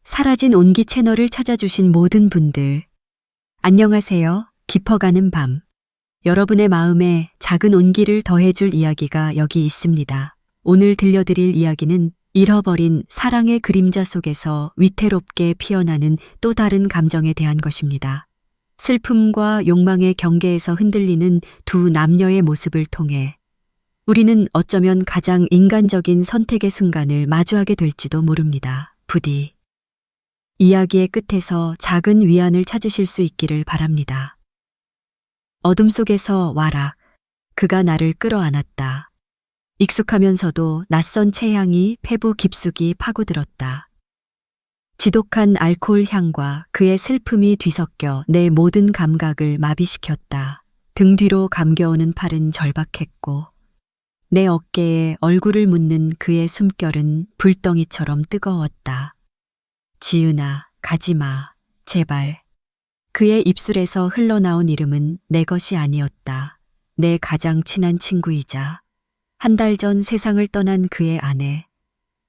사라진 온기 채널을 찾아주신 모든 분들, 안녕하세요. 깊어가는 밤. 여러분의 마음에 작은 온기를 더해줄 이야기가 여기 있습니다. 오늘 들려드릴 이야기는 잃어버린 사랑의 그림자 속에서 위태롭게 피어나는 또 다른 감정에 대한 것입니다. 슬픔과 욕망의 경계에서 흔들리는 두 남녀의 모습을 통해 우리는 어쩌면 가장 인간적인 선택의 순간을 마주하게 될지도 모릅니다. 부디 이야기의 끝에서 작은 위안을 찾으실 수 있기를 바랍니다. 어둠 속에서 와락, 그가 나를 끌어안았다. 익숙하면서도 낯선 체향이 폐부 깊숙이 파고들었다. 지독한 알코올 향과 그의 슬픔이 뒤섞여 내 모든 감각을 마비시켰다. 등 뒤로 감겨오는 팔은 절박했고 내 어깨에 얼굴을 묻는 그의 숨결은 불덩이처럼 뜨거웠다. 지은아, 가지마, 제발. 그의 입술에서 흘러나온 이름은 내 것이 아니었다. 내 가장 친한 친구이자 한 달 전 세상을 떠난 그의 아내,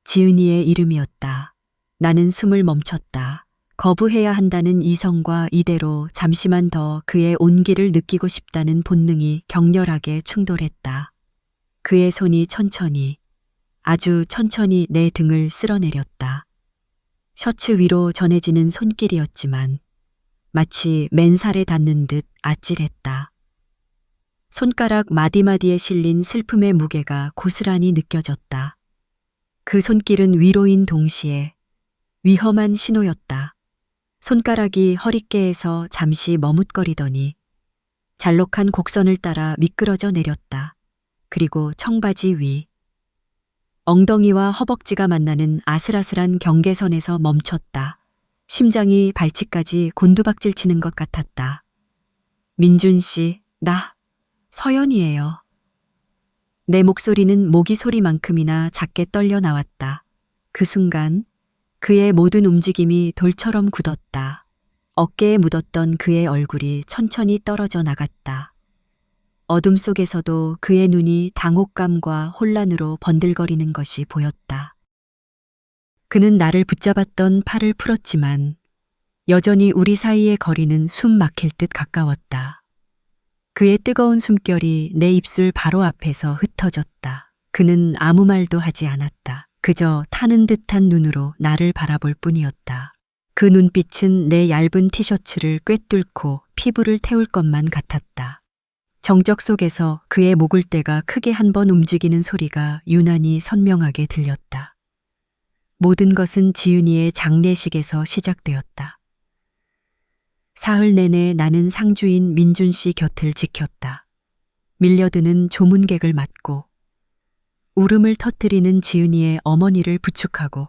지은이의 이름이었다. 나는 숨을 멈췄다. 거부해야 한다는 이성과 이대로 잠시만 더 그의 온기를 느끼고 싶다는 본능이 격렬하게 충돌했다. 그의 손이 천천히, 아주 천천히 내 등을 쓸어내렸다. 셔츠 위로 전해지는 손길이었지만 마치 맨살에 닿는 듯 아찔했다. 손가락 마디마디에 실린 슬픔의 무게가 고스란히 느껴졌다. 그 손길은 위로인 동시에 위험한 신호였다. 손가락이 허리께에서 잠시 머뭇거리더니 잘록한 곡선을 따라 미끄러져 내렸다. 그리고 청바지 위, 엉덩이와 허벅지가 만나는 아슬아슬한 경계선에서 멈췄다. 심장이 발치까지 곤두박질 치는 것 같았다. 민준 씨, 나 서연이에요. 내 목소리는 모기 소리만큼이나 작게 떨려 나왔다. 그 순간 그의 모든 움직임이 돌처럼 굳었다. 어깨에 묻었던 그의 얼굴이 천천히 떨어져 나갔다. 어둠 속에서도 그의 눈이 당혹감과 혼란으로 번들거리는 것이 보였다. 그는 나를 붙잡았던 팔을 풀었지만 여전히 우리 사이의 거리는 숨 막힐 듯 가까웠다. 그의 뜨거운 숨결이 내 입술 바로 앞에서 흩어졌다. 그는 아무 말도 하지 않았다. 그저 타는 듯한 눈으로 나를 바라볼 뿐이었다. 그 눈빛은 내 얇은 티셔츠를 꿰뚫고 피부를 태울 것만 같았다. 정적 속에서 그의 목을대가 크게 한 번 움직이는 소리가 유난히 선명하게 들렸다. 모든 것은 지은이의 장례식에서 시작되었다. 사흘 내내 나는 상주인 민준 씨 곁을 지켰다. 밀려드는 조문객을 맞고 울음을 터뜨리는 지은이의 어머니를 부축하고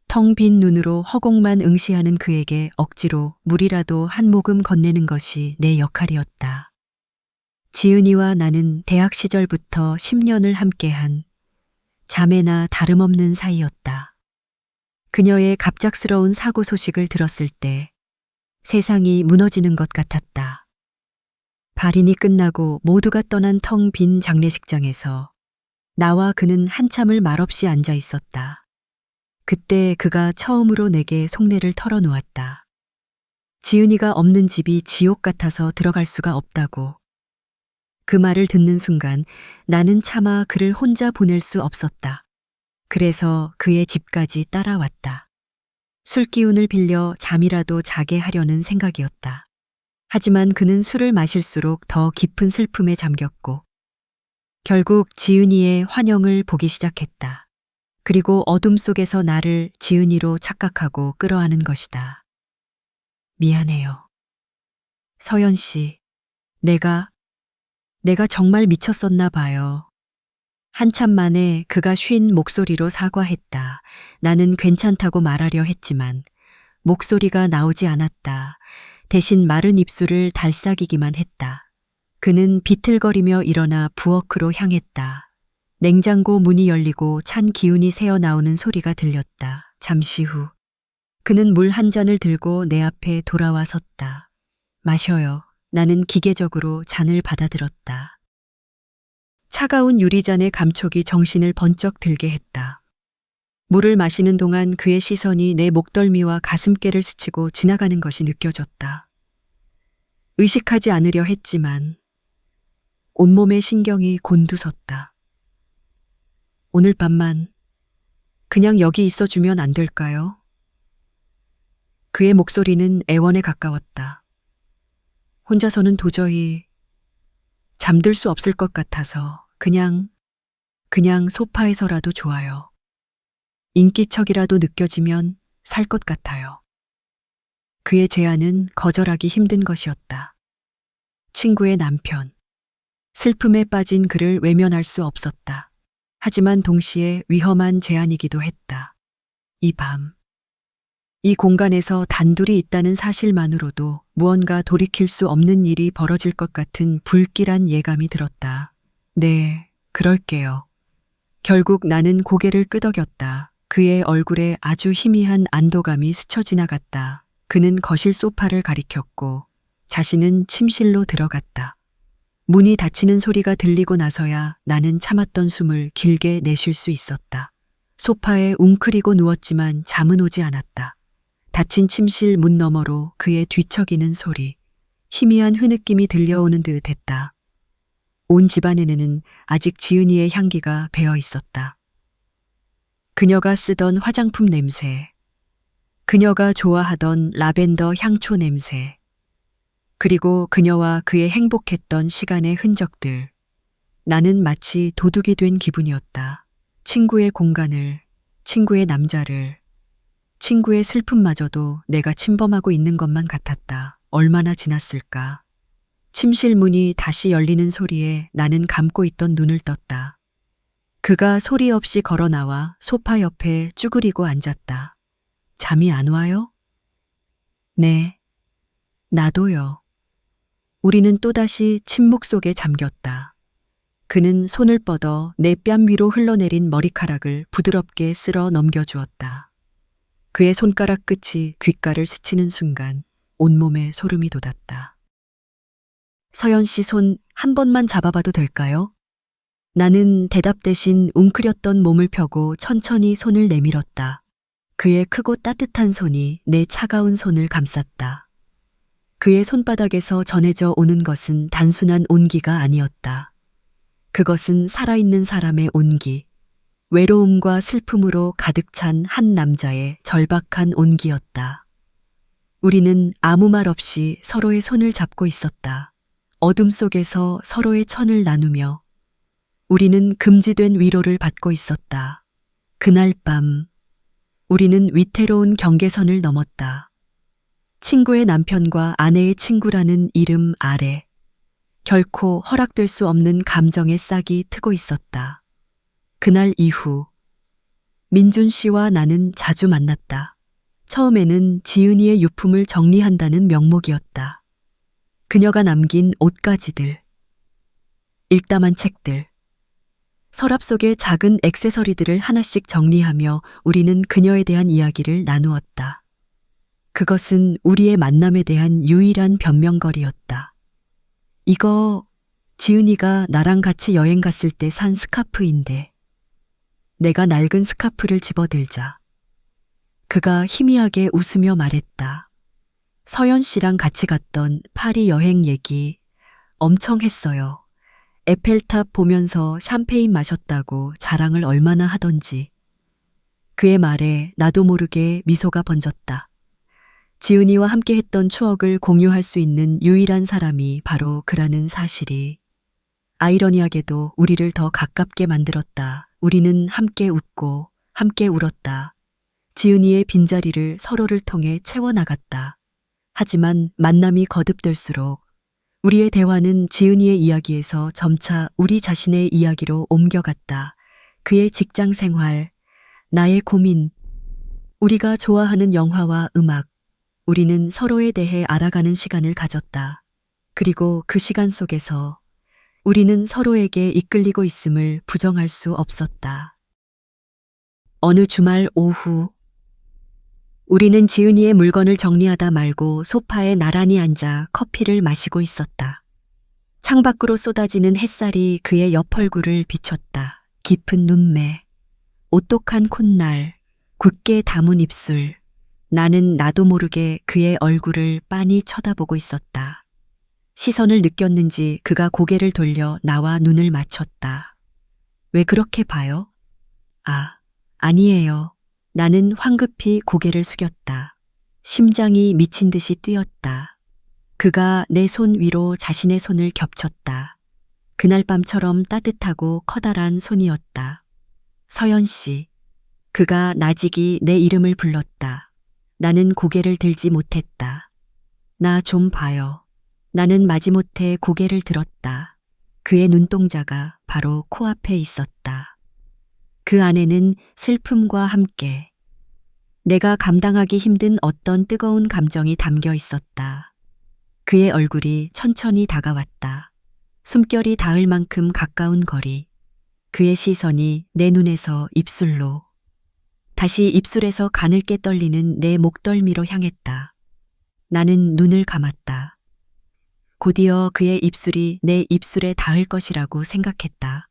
텅 빈 눈으로 허공만 응시하는 그에게 억지로 물이라도 한 모금 건네는 것이 내 역할이었다. 지은이와 나는 대학 시절부터 10년을 함께한 자매나 다름없는 사이였다. 그녀의 갑작스러운 사고 소식을 들었을 때 세상이 무너지는 것 같았다. 발인이 끝나고 모두가 떠난 텅 빈 장례식장에서 나와 그는 한참을 말없이 앉아 있었다. 그때 그가 처음으로 내게 속내를 털어놓았다. 지은이가 없는 집이 지옥 같아서 들어갈 수가 없다고. 그 말을 듣는 순간 나는 차마 그를 혼자 보낼 수 없었다. 그래서 그의 집까지 따라왔다. 술기운을 빌려 잠이라도 자게 하려는 생각이었다. 하지만 그는 술을 마실수록 더 깊은 슬픔에 잠겼고 결국 지은이의 환영을 보기 시작했다. 그리고 어둠 속에서 나를 지은이로 착각하고 끌어안은 것이다. 미안해요. 서연 씨, 내가 정말 미쳤었나 봐요. 한참 만에 그가 쉰 목소리로 사과했다. 나는 괜찮다고 말하려 했지만 목소리가 나오지 않았다. 대신 마른 입술을 달싹이기만 했다. 그는 비틀거리며 일어나 부엌으로 향했다. 냉장고 문이 열리고 찬 기운이 새어나오는 소리가 들렸다. 잠시 후 그는 물 한 잔을 들고 내 앞에 돌아와 섰다. 마셔요. 나는 기계적으로 잔을 받아들었다. 차가운 유리잔의 감촉이 정신을 번쩍 들게 했다. 물을 마시는 동안 그의 시선이 내 목덜미와 가슴께를 스치고 지나가는 것이 느껴졌다. 의식하지 않으려 했지만 온몸의 신경이 곤두섰다. 오늘 밤만 그냥 여기 있어주면 안 될까요? 그의 목소리는 애원에 가까웠다. 혼자서는 도저히 잠들 수 없을 것 같아서 그냥 소파에서라도 좋아요. 인기척이라도 느껴지면 살 것 같아요. 그의 제안은 거절하기 힘든 것이었다. 친구의 남편. 슬픔에 빠진 그를 외면할 수 없었다. 하지만 동시에 위험한 제안이기도 했다. 이 밤, 이 공간에서 단둘이 있다는 사실만으로도 무언가 돌이킬 수 없는 일이 벌어질 것 같은 불길한 예감이 들었다. 네, 그럴게요. 결국 나는 고개를 끄덕였다. 그의 얼굴에 아주 희미한 안도감이 스쳐 지나갔다. 그는 거실 소파를 가리켰고 자신은 침실로 들어갔다. 문이 닫히는 소리가 들리고 나서야 나는 참았던 숨을 길게 내쉴 수 있었다. 소파에 웅크리고 누웠지만 잠은 오지 않았다. 닫힌 침실 문 너머로 그의 뒤척이는 소리, 희미한 흐느낌이 들려오는 듯 했다. 온 집안에는 아직 지은이의 향기가 배어 있었다. 그녀가 쓰던 화장품 냄새, 그녀가 좋아하던 라벤더 향초 냄새, 그리고 그녀와 그의 행복했던 시간의 흔적들. 나는 마치 도둑이 된 기분이었다. 친구의 공간을, 친구의 남자를, 친구의 슬픔마저도 내가 침범하고 있는 것만 같았다. 얼마나 지났을까. 침실 문이 다시 열리는 소리에 나는 감고 있던 눈을 떴다. 그가 소리 없이 걸어 나와 소파 옆에 쭈그리고 앉았다. 잠이 안 와요? 네, 나도요. 우리는 또다시 침묵 속에 잠겼다. 그는 손을 뻗어 내 뺨 위로 흘러내린 머리카락을 부드럽게 쓸어 넘겨주었다. 그의 손가락 끝이 귓가를 스치는 순간 온몸에 소름이 돋았다. 서연 씨 손 한 번만 잡아봐도 될까요? 나는 대답 대신 웅크렸던 몸을 펴고 천천히 손을 내밀었다. 그의 크고 따뜻한 손이 내 차가운 손을 감쌌다. 그의 손바닥에서 전해져 오는 것은 단순한 온기가 아니었다. 그것은 살아있는 사람의 온기, 외로움과 슬픔으로 가득 찬 한 남자의 절박한 온기였다. 우리는 아무 말 없이 서로의 손을 잡고 있었다. 어둠 속에서 서로의 천을 나누며 우리는 금지된 위로를 받고 있었다. 그날 밤 우리는 위태로운 경계선을 넘었다. 친구의 남편과 아내의 친구라는 이름 아래 결코 허락될 수 없는 감정의 싹이 트고 있었다. 그날 이후 민준 씨와 나는 자주 만났다. 처음에는 지은이의 유품을 정리한다는 명목이었다. 그녀가 남긴 옷가지들, 읽다만 책들, 서랍 속의 작은 액세서리들을 하나씩 정리하며 우리는 그녀에 대한 이야기를 나누었다. 그것은 우리의 만남에 대한 유일한 변명거리였다. 이거 지은이가 나랑 같이 여행 갔을 때 산 스카프인데. 내가 낡은 스카프를 집어들자 그가 희미하게 웃으며 말했다. 서연 씨랑 같이 갔던 파리 여행 얘기 엄청 했어요. 에펠탑 보면서 샴페인 마셨다고 자랑을 얼마나 하던지. 그의 말에 나도 모르게 미소가 번졌다. 지은이와 함께 했던 추억을 공유할 수 있는 유일한 사람이 바로 그라는 사실이 아이러니하게도 우리를 더 가깝게 만들었다. 우리는 함께 웃고 함께 울었다. 지은이의 빈자리를 서로를 통해 채워나갔다. 하지만 만남이 거듭될수록 우리의 대화는 지은이의 이야기에서 점차 우리 자신의 이야기로 옮겨갔다. 그의 직장 생활, 나의 고민, 우리가 좋아하는 영화와 음악, 우리는 서로에 대해 알아가는 시간을 가졌다. 그리고 그 시간 속에서 우리는 서로에게 이끌리고 있음을 부정할 수 없었다. 어느 주말 오후, 우리는 지은이의 물건을 정리하다 말고 소파에 나란히 앉아 커피를 마시고 있었다. 창밖으로 쏟아지는 햇살이 그의 옆 얼굴을 비췄다. 깊은 눈매, 오똑한 콧날, 굳게 담은 입술. 나는 나도 모르게 그의 얼굴을 빤히 쳐다보고 있었다. 시선을 느꼈는지 그가 고개를 돌려 나와 눈을 맞췄다. 왜 그렇게 봐요? 아니에요. 나는 황급히 고개를 숙였다. 심장이 미친 듯이 뛰었다. 그가 내 손 위로 자신의 손을 겹쳤다. 그날 밤처럼 따뜻하고 커다란 손이었다. 서연 씨. 그가 나직이 내 이름을 불렀다. 나는 고개를 들지 못했다. 나 좀 봐요. 나는 마지못해 고개를 들었다. 그의 눈동자가 바로 코앞에 있었다. 그 안에는 슬픔과 함께 내가 감당하기 힘든 어떤 뜨거운 감정이 담겨 있었다. 그의 얼굴이 천천히 다가왔다. 숨결이 닿을 만큼 가까운 거리. 그의 시선이 내 눈에서 입술로, 다시 입술에서 가늘게 떨리는 내 목덜미로 향했다. 나는 눈을 감았다. 곧이어 그의 입술이 내 입술에 닿을 것이라고 생각했다.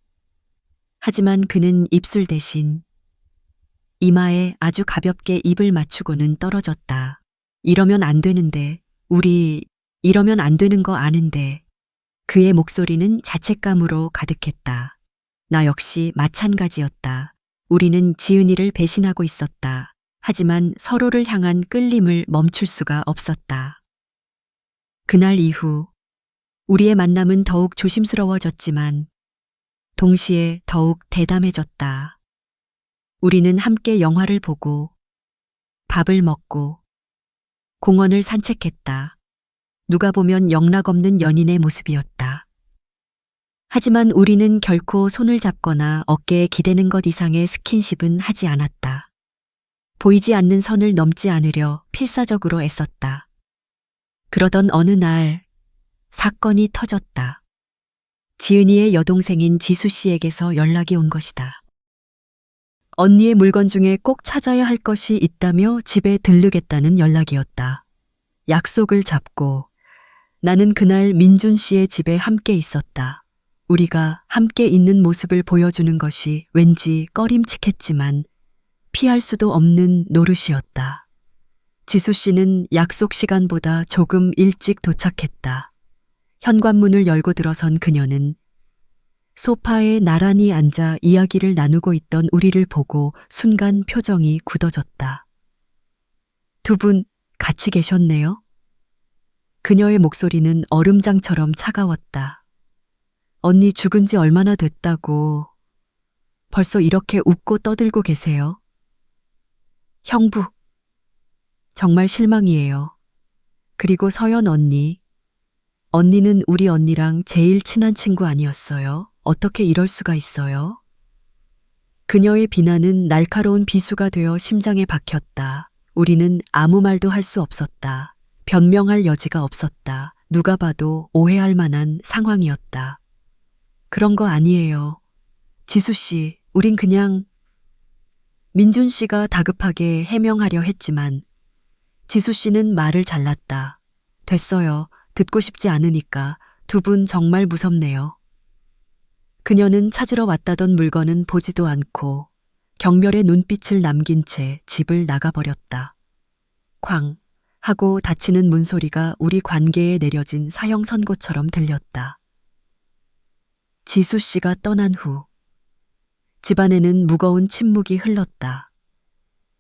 하지만 그는 입술 대신 이마에 아주 가볍게 입을 맞추고는 떨어졌다. 이러면 안 되는데, 우리 이러면 안 되는 거 아는데. 그의 목소리는 자책감으로 가득했다. 나 역시 마찬가지였다. 우리는 지은이를 배신하고 있었다. 하지만 서로를 향한 끌림을 멈출 수가 없었다. 그날 이후 우리의 만남은 더욱 조심스러워졌지만 동시에 더욱 대담해졌다. 우리는 함께 영화를 보고 밥을 먹고 공원을 산책했다. 누가 보면 영락없는 연인의 모습이었다. 하지만 우리는 결코 손을 잡거나 어깨에 기대는 것 이상의 스킨십은 하지 않았다. 보이지 않는 선을 넘지 않으려 필사적으로 애썼다. 그러던 어느 날 사건이 터졌다. 지은이의 여동생인 지수 씨에게서 연락이 온 것이다. 언니의 물건 중에 꼭 찾아야 할 것이 있다며 집에 들르겠다는 연락이었다. 약속을 잡고 나는 그날 민준 씨의 집에 함께 있었다. 우리가 함께 있는 모습을 보여주는 것이 왠지 꺼림칙했지만 피할 수도 없는 노릇이었다. 지수 씨는 약속 시간보다 조금 일찍 도착했다. 현관문을 열고 들어선 그녀는 소파에 나란히 앉아 이야기를 나누고 있던 우리를 보고 순간 표정이 굳어졌다. 두 분 같이 계셨네요? 그녀의 목소리는 얼음장처럼 차가웠다. 언니 죽은 지 얼마나 됐다고 벌써 이렇게 웃고 떠들고 계세요? 형부, 정말 실망이에요. 그리고 서연 언니. 언니는 우리 언니랑 제일 친한 친구 아니었어요? 어떻게 이럴 수가 있어요? 그녀의 비난은 날카로운 비수가 되어 심장에 박혔다. 우리는 아무 말도 할 수 없었다. 변명할 여지가 없었다. 누가 봐도 오해할 만한 상황이었다. 그런 거 아니에요. 지수 씨, 우린 그냥... 민준 씨가 다급하게 해명하려 했지만 지수 씨는 말을 잘랐다. 됐어요. 듣고 싶지 않으니까. 두 분 정말 무섭네요. 그녀는 찾으러 왔다던 물건은 보지도 않고 경멸의 눈빛을 남긴 채 집을 나가버렸다. 쾅 하고 닫히는 문소리가 우리 관계에 내려진 사형 선고처럼 들렸다. 지수 씨가 떠난 후 집안에는 무거운 침묵이 흘렀다.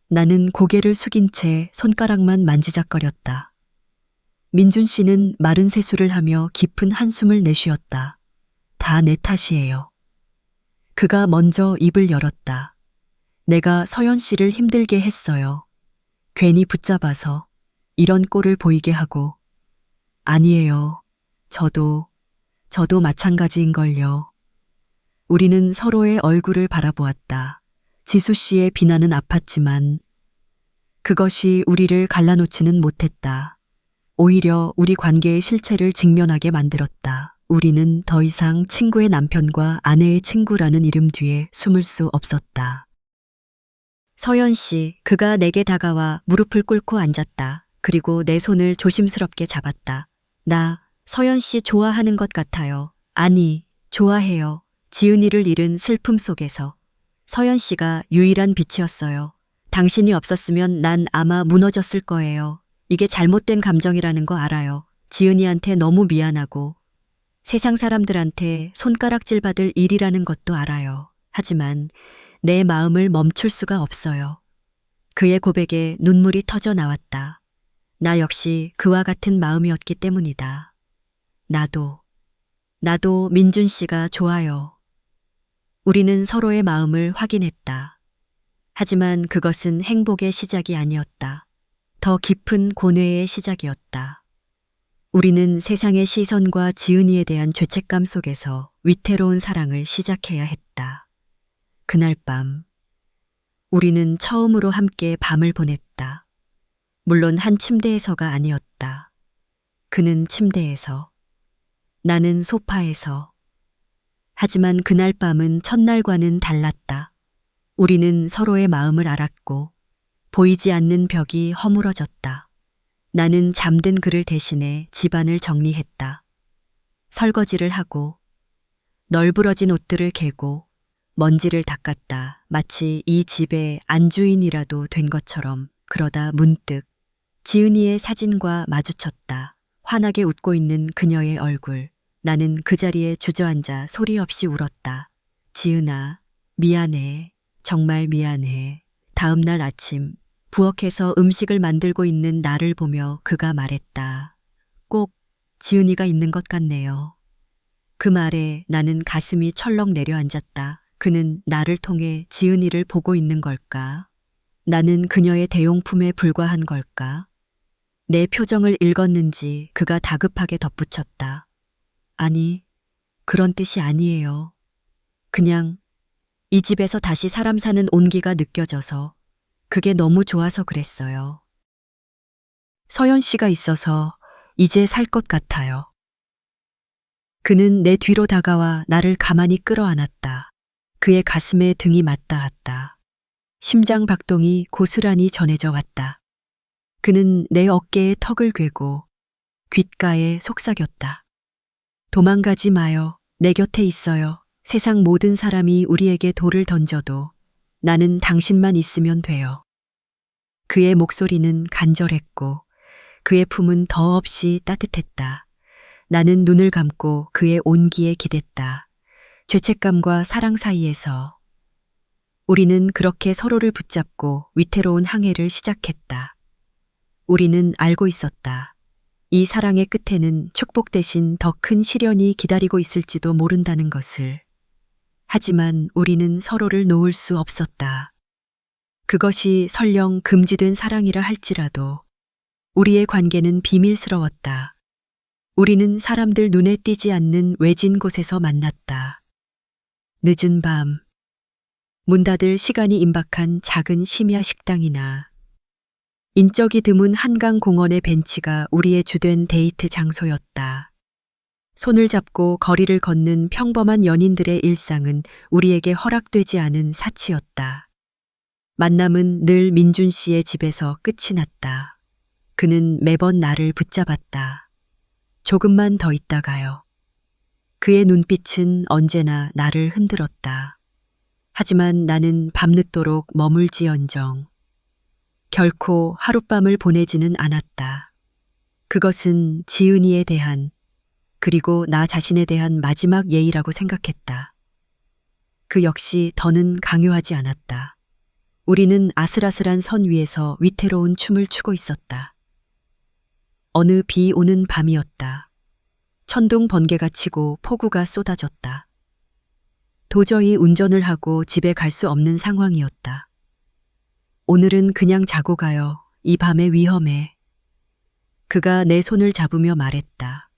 나는 고개를 숙인 채 손가락만 만지작거렸다. 민준 씨는 마른 세수를 하며 깊은 한숨을 내쉬었다. 다 내 탓이에요. 그가 먼저 입을 열었다. 내가 서연 씨를 힘들게 했어요. 괜히 붙잡아서 이런 꼴을 보이게 하고. 아니에요. 저도 마찬가지인걸요. 우리는 서로의 얼굴을 바라보았다. 지수 씨의 비난은 아팠지만 그것이 우리를 갈라놓지는 못했다. 오히려 우리 관계의 실체를 직면하게 만들었다. 우리는 더 이상 친구의 남편과 아내의 친구라는 이름 뒤에 숨을 수 없었다. 서연 씨, 그가 내게 다가와 무릎을 꿇고 앉았다. 그리고 내 손을 조심스럽게 잡았다. 나 서연 씨 좋아하는 것 같아요. 아니, 좋아해요. 지은이를 잃은 슬픔 속에서 서연 씨가 유일한 빛이었어요. 당신이 없었으면 난 아마 무너졌을 거예요. 이게 잘못된 감정이라는 거 알아요. 지은이한테 너무 미안하고 세상 사람들한테 손가락질 받을 일이라는 것도 알아요. 하지만 내 마음을 멈출 수가 없어요. 그의 고백에 눈물이 터져 나왔다. 나 역시 그와 같은 마음이었기 때문이다. 나도 민준 씨가 좋아요. 우리는 서로의 마음을 확인했다. 하지만 그것은 행복의 시작이 아니었다. 더 깊은 고뇌의 시작이었다. 우리는 세상의 시선과 지은이에 대한 죄책감 속에서 위태로운 사랑을 시작해야 했다. 그날 밤, 우리는 처음으로 함께 밤을 보냈다. 물론 한 침대에서가 아니었다. 그는 침대에서, 나는 소파에서. 하지만 그날 밤은 첫날과는 달랐다. 우리는 서로의 마음을 알았고 보이지 않는 벽이 허물어졌다. 나는 잠든 그를 대신해 집안을 정리했다. 설거지를 하고 널브러진 옷들을 개고 먼지를 닦았다. 마치 이 집의 안주인이라도 된 것처럼. 그러다 문득 지은이의 사진과 마주쳤다. 환하게 웃고 있는 그녀의 얼굴. 나는 그 자리에 주저앉아 소리 없이 울었다. 지은아, 미안해. 정말 미안해. 다음 날 아침 부엌에서 음식을 만들고 있는 나를 보며 그가 말했다. 꼭 지은이가 있는 것 같네요. 그 말에 나는 가슴이 철렁 내려앉았다. 그는 나를 통해 지은이를 보고 있는 걸까? 나는 그녀의 대용품에 불과한 걸까? 내 표정을 읽었는지 그가 다급하게 덧붙였다. 아니, 그런 뜻이 아니에요. 그냥 이 집에서 다시 사람 사는 온기가 느껴져서 그게 너무 좋아서 그랬어요. 서연 씨가 있어서 이제 살 것 같아요. 그는 내 뒤로 다가와 나를 가만히 끌어안았다. 그의 가슴에 등이 맞닿았다. 심장 박동이 고스란히 전해져 왔다. 그는 내 어깨에 턱을 괴고 귓가에 속삭였다. 도망가지 마요. 내 곁에 있어요. 세상 모든 사람이 우리에게 돌을 던져도 나는 당신만 있으면 돼요. 그의 목소리는 간절했고 그의 품은 더없이 따뜻했다. 나는 눈을 감고 그의 온기에 기댔다. 죄책감과 사랑 사이에서 우리는 그렇게 서로를 붙잡고 위태로운 항해를 시작했다. 우리는 알고 있었다. 이 사랑의 끝에는 축복 대신 더 큰 시련이 기다리고 있을지도 모른다는 것을. 하지만 우리는 서로를 놓을 수 없었다. 그것이 설령 금지된 사랑이라 할지라도 우리의 관계는 비밀스러웠다. 우리는 사람들 눈에 띄지 않는 외진 곳에서 만났다. 늦은 밤, 문 닫을 시간이 임박한 작은 심야 식당이나 인적이 드문 한강 공원의 벤치가 우리의 주된 데이트 장소였다. 손을 잡고 거리를 걷는 평범한 연인들의 일상은 우리에게 허락되지 않은 사치였다. 만남은 늘 민준 씨의 집에서 끝이 났다. 그는 매번 나를 붙잡았다. 조금만 더 있다가요. 그의 눈빛은 언제나 나를 흔들었다. 하지만 나는 밤늦도록 머물지언정 결코 하룻밤을 보내지는 않았다. 그것은 지은이에 대한 그리고 나 자신에 대한 마지막 예의라고 생각했다. 그 역시 더는 강요하지 않았다. 우리는 아슬아슬한 선 위에서 위태로운 춤을 추고 있었다. 어느 비 오는 밤이었다. 천둥 번개가 치고 폭우가 쏟아졌다. 도저히 운전을 하고 집에 갈 수 없는 상황이었다. 오늘은 그냥 자고 가요. 이 밤에 위험해. 그가 내 손을 잡으며 말했다.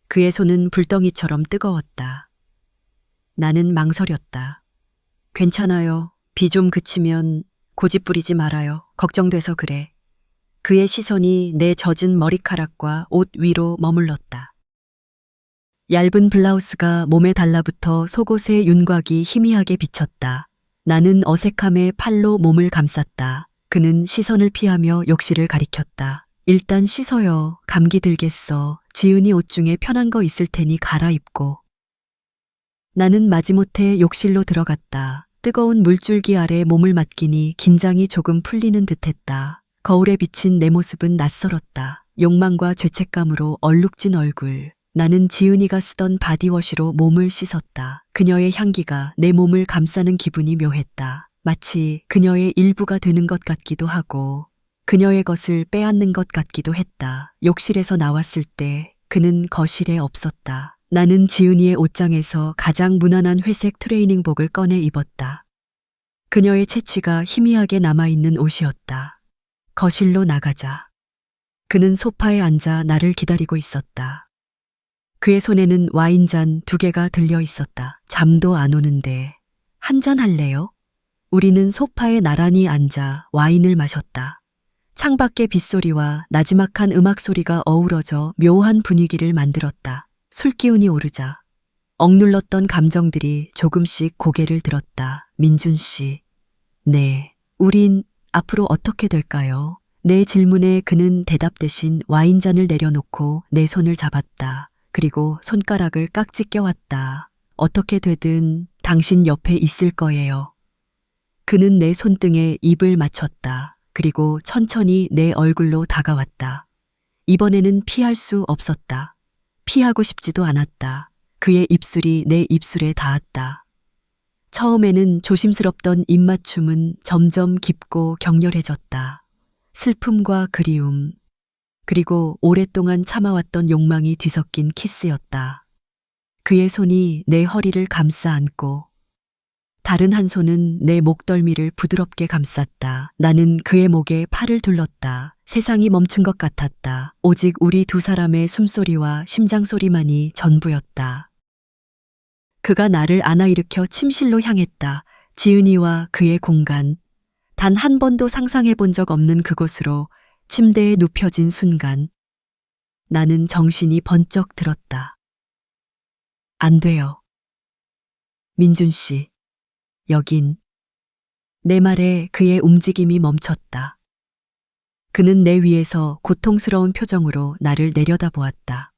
그의 손은 불덩이처럼 뜨거웠다. 나는 망설였다. 괜찮아요. 비 좀 그치면 고집 부리지 말아요. 걱정돼서 그래. 그의 시선이 내 젖은 머리카락과 옷 위로 머물렀다. 얇은 블라우스가 몸에 달라붙어 속옷의 윤곽이 희미하게 비쳤다. 나는 어색함에 팔로 몸을 감쌌다. 그는 시선을 피하며 욕실을 가리켰다. 일단 씻어요. 감기 들겠어. 지은이 옷 중에 편한 거 있을 테니 갈아입고. 나는 마지못해 욕실로 들어갔다. 뜨거운 물줄기 아래 몸을 맡기니 긴장이 조금 풀리는 듯했다. 거울에 비친 내 모습은 낯설었다. 욕망과 죄책감으로 얼룩진 얼굴. 나는 지은이가 쓰던 바디워시로 몸을 씻었다. 그녀의 향기가 내 몸을 감싸는 기분이 묘했다. 마치 그녀의 일부가 되는 것 같기도 하고 그녀의 것을 빼앗는 것 같기도 했다. 욕실에서 나왔을 때 그는 거실에 없었다. 나는 지은이의 옷장에서 가장 무난한 회색 트레이닝복을 꺼내 입었다. 그녀의 채취가 희미하게 남아있는 옷이었다. 거실로 나가자. 그는 소파에 앉아 나를 기다리고 있었다. 그의 손에는 와인잔 2개가 들려 있었다. 잠도 안 오는데 한잔 할래요? 우리는 소파에 나란히 앉아 와인을 마셨다. 창밖의 빗소리와 나지막한 음악 소리가 어우러져 묘한 분위기를 만들었다. 술기운이 오르자 억눌렀던 감정들이 조금씩 고개를 들었다. 민준 씨. 네. 우린 앞으로 어떻게 될까요? 내 질문에 그는 대답 대신 와인잔을 내려놓고 내 손을 잡았다. 그리고 손가락을 깍지 껴왔다. 어떻게 되든 당신 옆에 있을 거예요. 그는 내 손등에 입을 맞췄다. 그리고 천천히 내 얼굴로 다가왔다. 이번에는 피할 수 없었다. 피하고 싶지도 않았다. 그의 입술이 내 입술에 닿았다. 처음에는 조심스럽던 입맞춤은 점점 깊고 격렬해졌다. 슬픔과 그리움, 그리고 오랫동안 참아왔던 욕망이 뒤섞인 키스였다. 그의 손이 내 허리를 감싸 안고 다른 한 손은 내 목덜미를 부드럽게 감쌌다. 나는 그의 목에 팔을 둘렀다. 세상이 멈춘 것 같았다. 오직 우리 2사람의 숨소리와 심장소리만이 전부였다. 그가 나를 안아 일으켜 침실로 향했다. 지은이와 그의 공간. 단 한 번도 상상해 본 적 없는 그곳으로 침대에 눕혀진 순간 나는 정신이 번쩍 들었다. 안 돼요. 민준 씨. 여긴. 내 말에 그의 움직임이 멈췄다. 그는 내 위에서 고통스러운 표정으로 나를 내려다보았다.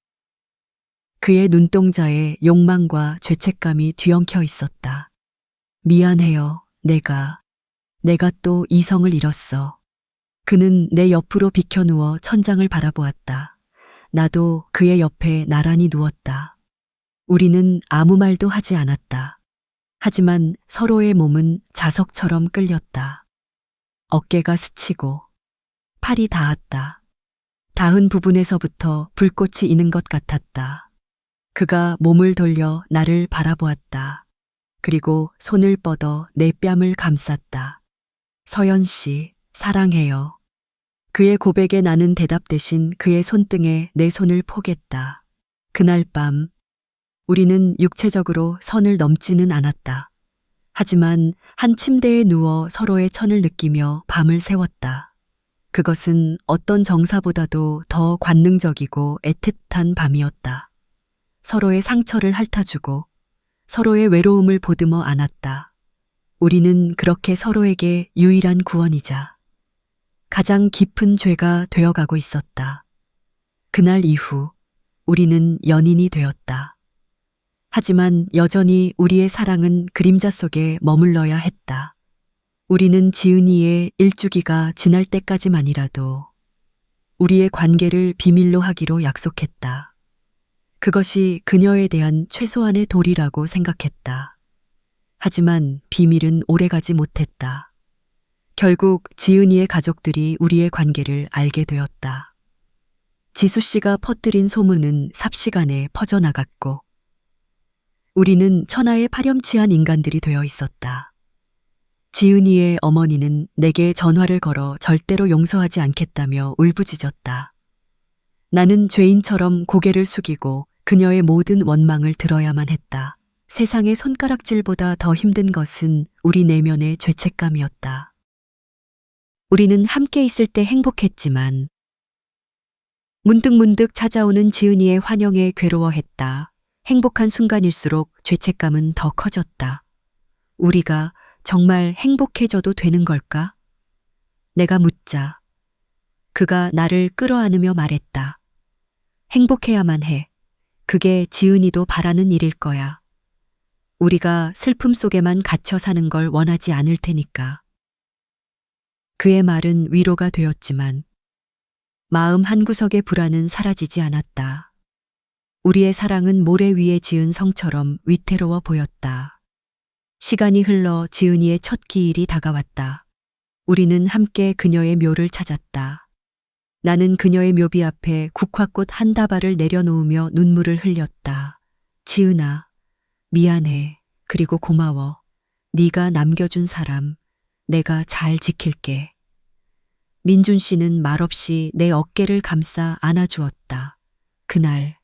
그의 눈동자에 욕망과 죄책감이 뒤엉켜 있었다. 미안해요. 내가 또 이성을 잃었어. 그는 내 옆으로 비켜 누워 천장을 바라보았다. 나도 그의 옆에 나란히 누웠다. 우리는 아무 말도 하지 않았다. 하지만 서로의 몸은 자석처럼 끌렸다. 어깨가 스치고 팔이 닿았다. 닿은 부분에서부터 불꽃이 있는 것 같았다. 그가 몸을 돌려 나를 바라보았다. 그리고 손을 뻗어 내 뺨을 감쌌다. 서연 씨, 사랑해요. 그의 고백에 나는 대답 대신 그의 손등에 내 손을 포겠다. 그날 밤 우리는 육체적으로 선을 넘지는 않았다. 하지만 한 침대에 누워 서로의 천을 느끼며 밤을 새웠다. 그것은 어떤 정사보다도 더 관능적이고 애틋한 밤이었다. 서로의 상처를 핥아주고 서로의 외로움을 보듬어 안았다. 우리는 그렇게 서로에게 유일한 구원이자 가장 깊은 죄가 되어가고 있었다. 그날 이후 우리는 연인이 되었다. 하지만 여전히 우리의 사랑은 그림자 속에 머물러야 했다. 우리는 지은이의 일주기가 지날 때까지만이라도 우리의 관계를 비밀로 하기로 약속했다. 그것이 그녀에 대한 최소한의 도리라고 생각했다. 하지만 비밀은 오래가지 못했다. 결국 지은이의 가족들이 우리의 관계를 알게 되었다. 지수 씨가 퍼뜨린 소문은 삽시간에 퍼져나갔고 우리는 천하의 파렴치한 인간들이 되어 있었다. 지은이의 어머니는 내게 전화를 걸어 절대로 용서하지 않겠다며 울부짖었다. 나는 죄인처럼 고개를 숙이고 그녀의 모든 원망을 들어야만 했다. 세상의 손가락질보다 더 힘든 것은 우리 내면의 죄책감이었다. 우리는 함께 있을 때 행복했지만 문득문득 찾아오는 지은이의 환영에 괴로워했다. 행복한 순간일수록 죄책감은 더 커졌다. 우리가 정말 행복해져도 되는 걸까? 내가 묻자 그가 나를 끌어안으며 말했다. 행복해야만 해. 그게 지은이도 바라는 일일 거야. 우리가 슬픔 속에만 갇혀 사는 걸 원하지 않을 테니까. 그의 말은 위로가 되었지만 마음 한구석의 불안은 사라지지 않았다. 우리의 사랑은 모래 위에 지은 성처럼 위태로워 보였다. 시간이 흘러 지은이의 첫 기일이 다가왔다. 우리는 함께 그녀의 묘를 찾았다. 나는 그녀의 묘비 앞에 국화꽃 한 다발을 내려놓으며 눈물을 흘렸다. 지은아, 미안해. 그리고 고마워. 네가 남겨준 사람, 내가 잘 지킬게. 민준 씨는 말없이 내 어깨를 감싸 안아주었다. 그날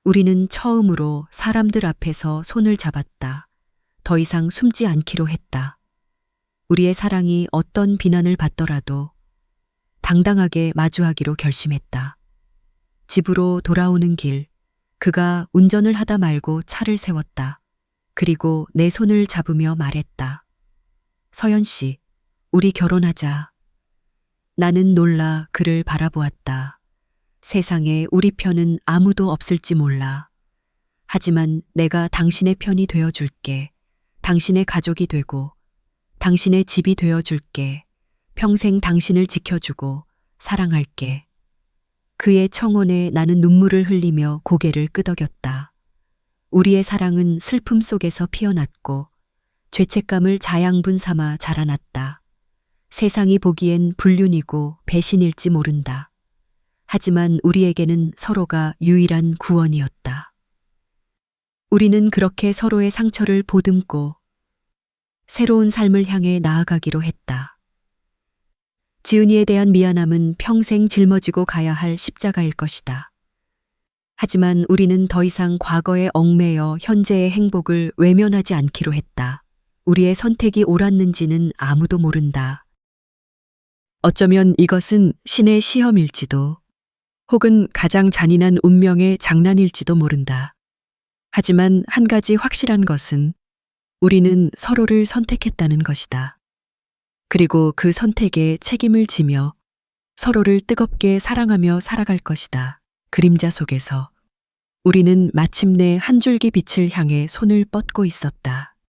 우리는 처음으로 사람들 앞에서 손을 잡았다. 더 이상 숨지 않기로 했다. 우리의 사랑이 어떤 비난을 받더라도 당당하게 마주하기로 결심했다. 집으로 돌아오는 길, 그가 운전을 하다 말고 차를 세웠다. 그리고 내 손을 잡으며 말했다. 서연 씨, 우리 결혼하자. 나는 놀라 그를 바라보았다. 세상에 우리 편은 아무도 없을지 몰라. 하지만 내가 당신의 편이 되어줄게. 당신의 가족이 되고 당신의 집이 되어줄게. 평생 당신을 지켜주고 사랑할게. 그의 청혼에 나는 눈물을 흘리며 고개를 끄덕였다. 우리의 사랑은 슬픔 속에서 피어났고 죄책감을 자양분 삼아 자라났다. 세상이 보기엔 불륜이고 배신일지 모른다. 하지만 우리에게는 서로가 유일한 구원이었다. 우리는 그렇게 서로의 상처를 보듬고 새로운 삶을 향해 나아가기로 했다. 지은이에 대한 미안함은 평생 짊어지고 가야 할 십자가일 것이다. 하지만 우리는 더 이상 과거에 얽매여 현재의 행복을 외면하지 않기로 했다. 우리의 선택이 옳았는지는 아무도 모른다. 어쩌면 이것은 신의 시험일지도 혹은 가장 잔인한 운명의 장난일지도 모른다. 하지만 한 가지 확실한 것은 우리는 서로를 선택했다는 것이다. 그리고 그 선택에 책임을 지며 서로를 뜨겁게 사랑하며 살아갈 것이다. 그림자 속에서 우리는 마침내 한 줄기 빛을 향해 손을 뻗고 있었다.